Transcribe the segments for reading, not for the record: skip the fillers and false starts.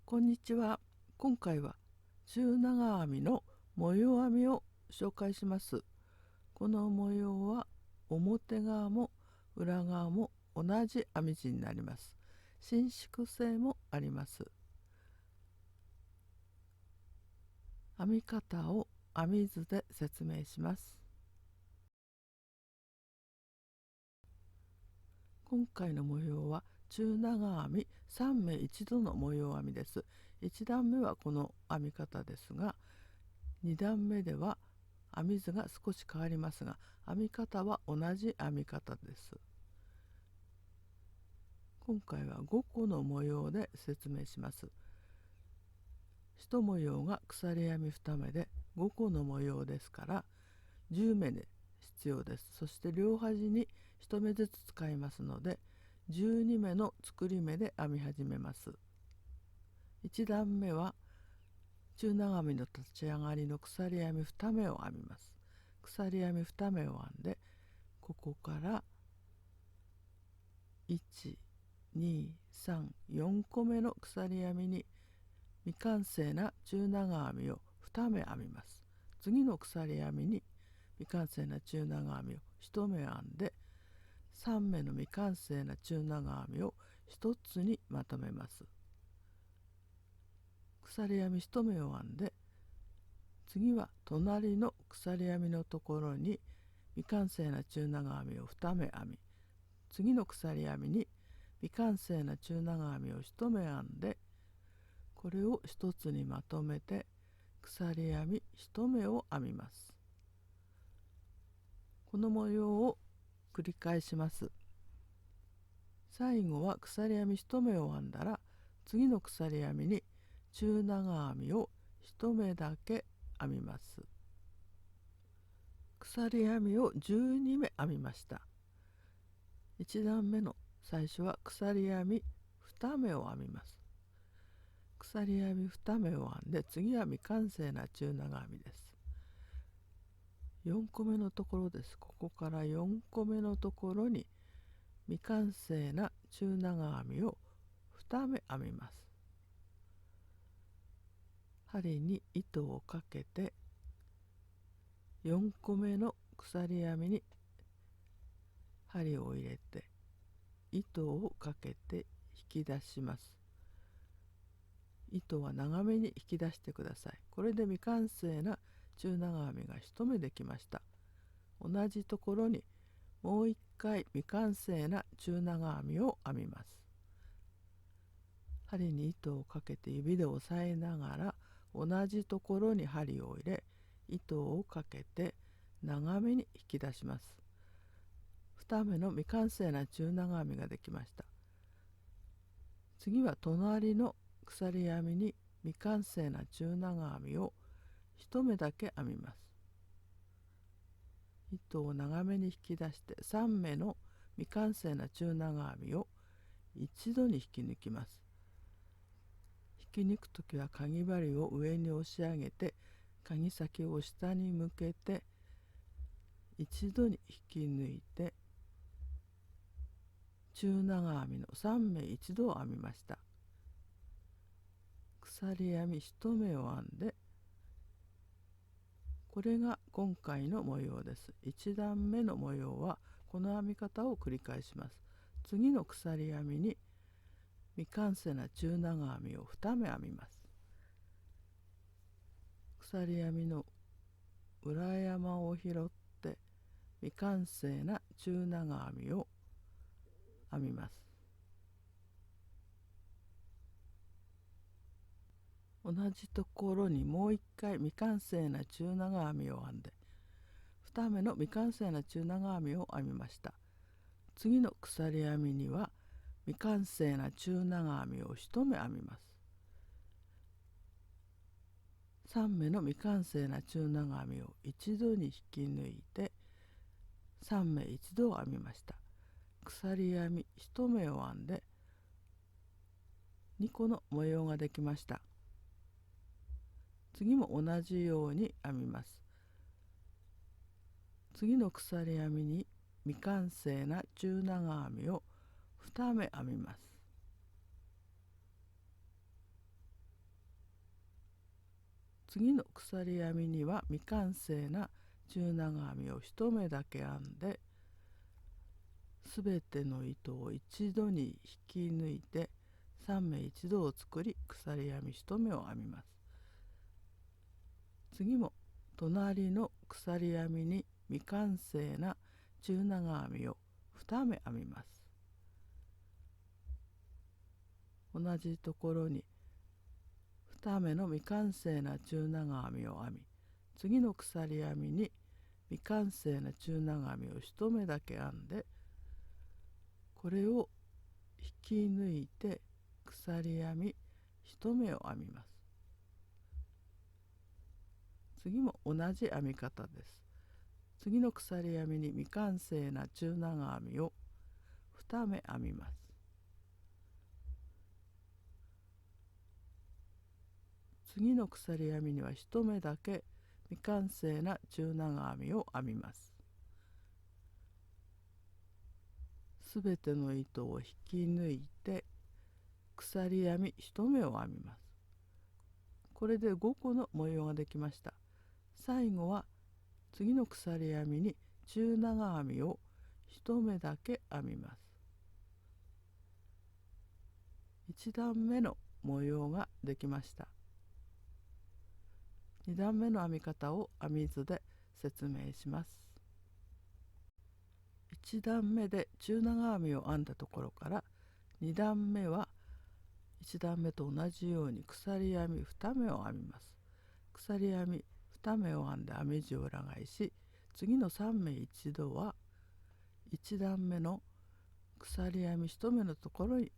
こんにちは。今回は中長編みの模様編みを紹介します。この模様は表側も裏側も同じ編み地になります。伸縮性もあります。編み方を編み図で説明します。今回の模様は中長編み3目一度の模様編みです。1段目はこの編み方ですが、2段目では編み図が少し変わりますが、編み方は同じ編み方です。今回は5個の模様で説明します。1模様が鎖編み2目で5個の模様ですから10目で必要です。そして両端に1目ずつ使いますので12目の作り目で編み始めます。1段目は中長編みの立ち上がりの鎖編み2目を編みます。鎖編み2目を編んで、ここから1、2、3、4個目の鎖編みに未完成な中長編みを2目編みます。次の鎖編みに未完成な中長編みを1目編んで、3目の未完成な中長編みを1つにまとめます。鎖編み1目を編んで、次は隣の鎖編みのところに未完成な中長編みを2目編み、次の鎖編みに未完成な中長編みを1目編んで、これを1つにまとめて鎖編み1目を編みます。この模様を繰り返します。最後は鎖編み1目を編んだら、次の鎖編みに中長編みを1目だけ編みます。鎖編みを12目編みました。1段目の最初は鎖編み2目を編みます。鎖編み2目を編んで、次は未完成な中長編みです。4個目のところです。ここから4個目のところに未完成な中長編みを2目編みます。針に糸をかけて4個目の鎖編みに針を入れて糸をかけて引き出します。糸は長めに引き出してください。これで未完成な中長編みが1目できました。同じところにもう一回未完成な中長編みを編みます。針に糸をかけて指で押さえながら同じところに針を入れ、糸をかけて長めに引き出します。2目の未完成な中長編みができました。次は隣の鎖編みに未完成な中長編みを1目だけ編みます。糸を長めに引き出して3目の未完成な中長編みを一度に引き抜きます。引き抜くときはかぎ針を上に押し上げてかぎ先を下に向けて一度に引き抜いて、中長編みの3目一度を編みました。鎖編み1目を編んで、これが今回の模様です。1段目の模様はこの編み方を繰り返します。次の鎖編みに未完成な中長編みを2目編みます。鎖編みの裏山を拾って未完成な中長編みを編みます。同じところにもう一回未完成な中長編みを編んで、2目の未完成な中長編みを編みました。次の鎖編みには未完成な中長編みを1目編みます。3目の未完成な中長編みを一度に引き抜いて3目一度を編みました。鎖編み1目を編んで2個の模様ができました。次も同じように編みます。次の鎖編みに未完成な中長編みを2目編みます。次の鎖編みには未完成な中長編みを1目だけ編んで、すべての糸を一度に引き抜いて3目一度を作り、鎖編み1目を編みます。次も隣の鎖編みに未完成な中長編みを2目編みます。同じところに2目の未完成な中長編みを編み、次の鎖編みに未完成な中長編みを1目だけ編んで、これを引き抜いて鎖編み1目を編みます。次も同じ編み方です。次の鎖編みに未完成な中長編みを2目編みます。次の鎖編みには1目だけ未完成な中長編みを編みます。すべての糸を引き抜いて鎖編み1目を編みます。これで5個の模様ができました。最後は次の鎖編みに中長編みを1目だけ編みます。1段目の模様ができました。2段目の編み方を編み図で説明します。1段目で中長編みを編んだところから2段目は1段目と同じように鎖編み2目を編みます。鎖編み2目を編んで編み地を裏返し、次の3目一度は1段目の鎖編み1目のところに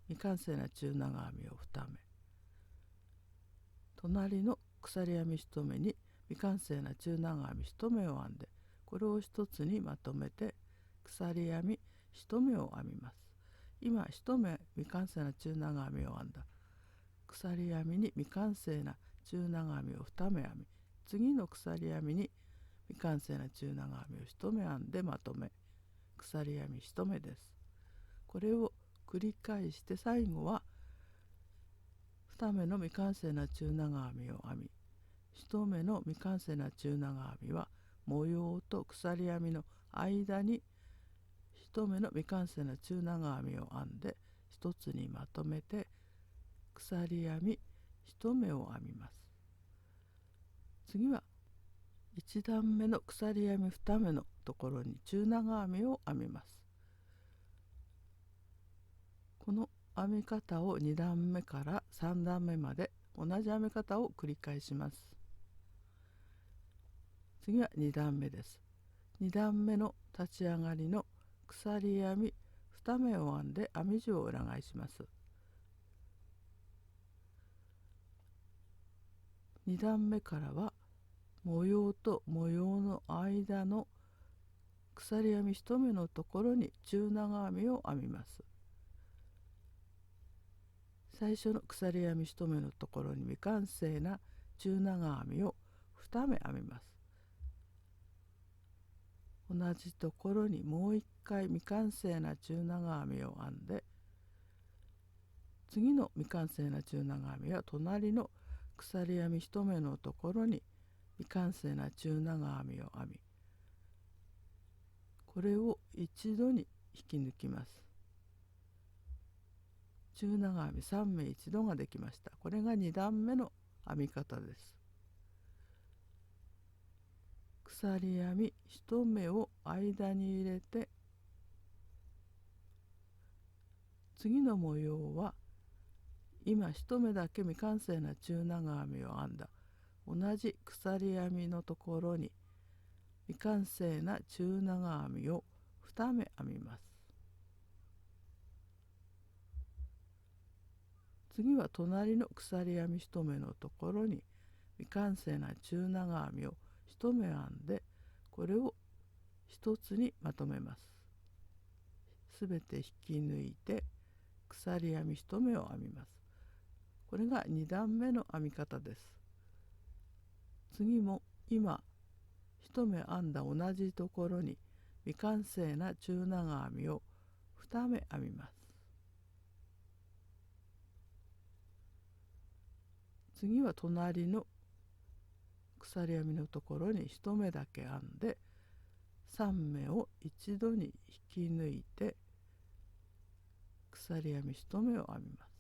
未完成な中長編みを2目、隣の鎖編み1目に未完成な中長編み1目を編んで、これを1つにまとめて鎖編み1目を編みます。今1目未完成な中長編みを編んだ鎖編みに未完成な中長編みを2目編み、次の鎖編みに未完成な中長編みを1目編んでまとめ、鎖編み1目です。これを繰り返して最後は2目の未完成な中長編みを編み、1目の未完成な中長編みは模様と鎖編みの間に1目の未完成な中長編みを編んで1つにまとめて鎖編み1目を編みます。次は1段目の鎖編み2目のところに中長編みを編みます。この編み方を2段目から3段目まで同じ編み方を繰り返します。次は2段目です。2段目の立ち上がりの鎖編み2目を編んで編み地を裏返します。2段目からは模様と模様の間の鎖編み1目のところに中長編みを編みます。最初の鎖編み1目のところに未完成な中長編みを2目編みます。同じところにもう一回未完成な中長編みを編んで、次の未完成な中長編みは隣の鎖編み1目のところに未完成な中長編みを編み、これを一度に引き抜きます。中長編み3目一度ができました。これが2段目の編み方です。鎖編み1目を間に入れて、次の模様は今1目だけ未完成な中長編みを編んだ同じ鎖編みのところに未完成な中長編みを2目編みます。次は隣の鎖編み1目のところに未完成な中長編みを1目編んで、これを1つにまとめます。すべて引き抜いて鎖編み1目を編みます。これが2段目の編み方です。次も今1目編んだ同じところに未完成な中長編みを2目編みます。次は隣の鎖編みのところに1目だけ編んで3目を一度に引き抜いて鎖編み1目を編みます。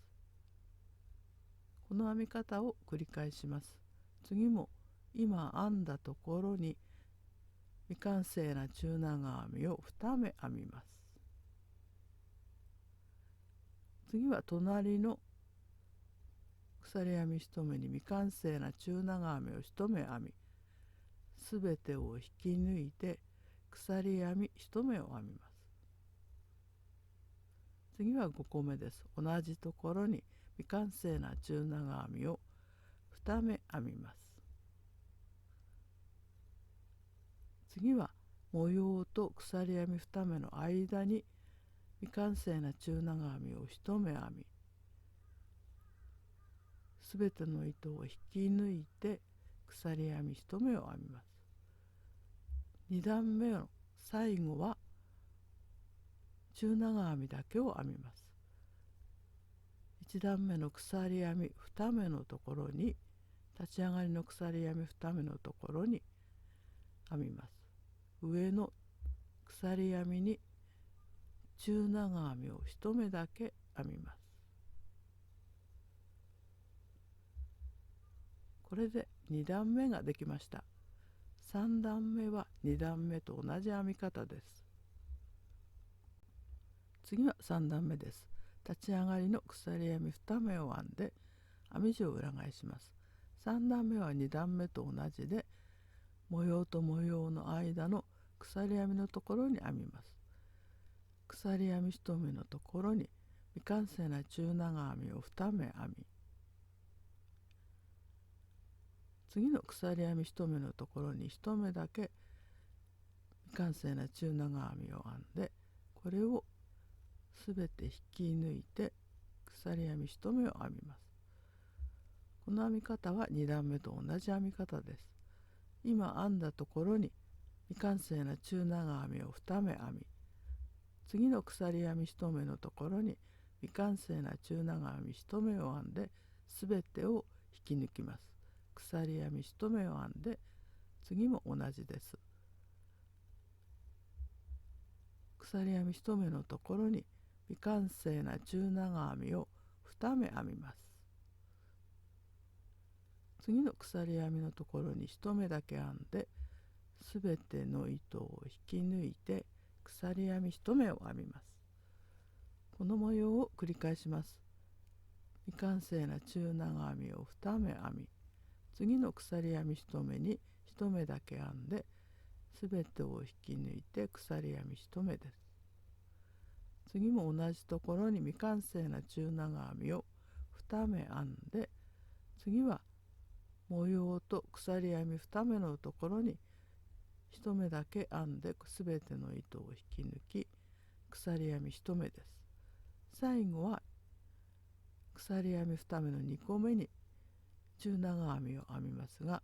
この編み方を繰り返します。次も今編んだところに未完成な中長編みを2目編みます。次は隣の鎖編み1目に未完成な中長編みを1目編み、すべてを引き抜いて鎖編み1目を編みます。次は5個目です。同じところに未完成な中長編みを2目編みます。次は模様と鎖編み2目の間に未完成な中長編みを1目編み、すべての糸を引き抜いて鎖編み1目を編みます。2段目の最後は中長編みだけを編みます。1段目の鎖編み2目のところに立ち上がりの鎖編み2目のところに編みます。上の鎖編みに中長編みを1目だけ編みます。これで2段目ができました。3段目は2段目と同じ編み方です。次は3段目です。立ち上がりの鎖編み2目を編んで編み地を裏返します。3段目は2段目と同じで模様と模様の間の鎖編みのところに編みます。鎖編み1目のところに未完成な中長編みを2目編み、次の鎖編み1目のところに1目だけ未完成な中長編みを編んで、これをすべて引き抜いて鎖編み1目を編みます。この編み方は2段目と同じ編み方です。今編んだところに未完成な中長編みを2目編み、次の鎖編み1目のところに未完成な中長編み1目を編んで、すべてを引き抜きます。鎖編み1目を編んで、次も同じです。鎖編み1目のところに未完成な中長編みを2目編みます。次の鎖編みのところに1目だけ編んで、すべての糸を引き抜いて鎖編み1目を編みます。この模様を繰り返します。未完成な中長編みを2目編み、次の鎖編み1目に1目だけ編んで、すべてを引き抜いて鎖編み1目です。次も同じところに未完成な中長編みを2目編んで、次は模様と鎖編み2目のところに1目だけ編んで、すべての糸を引き抜き鎖編み1目です。最後は鎖編み2目の2個目に中長編みを編みますが、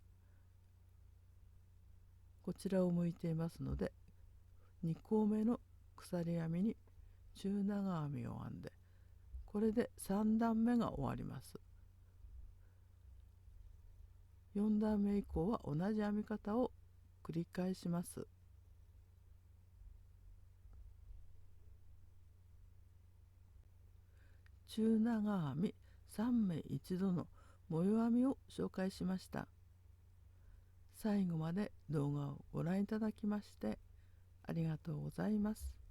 こちらを向いていますので2個目の鎖編みに中長編みを編んで、これで3段目が終わります。4段目以降は同じ編み方を繰り返します。中長編み3目一度の模様編みを紹介しました。最後まで動画をご覧いただきましてありがとうございます。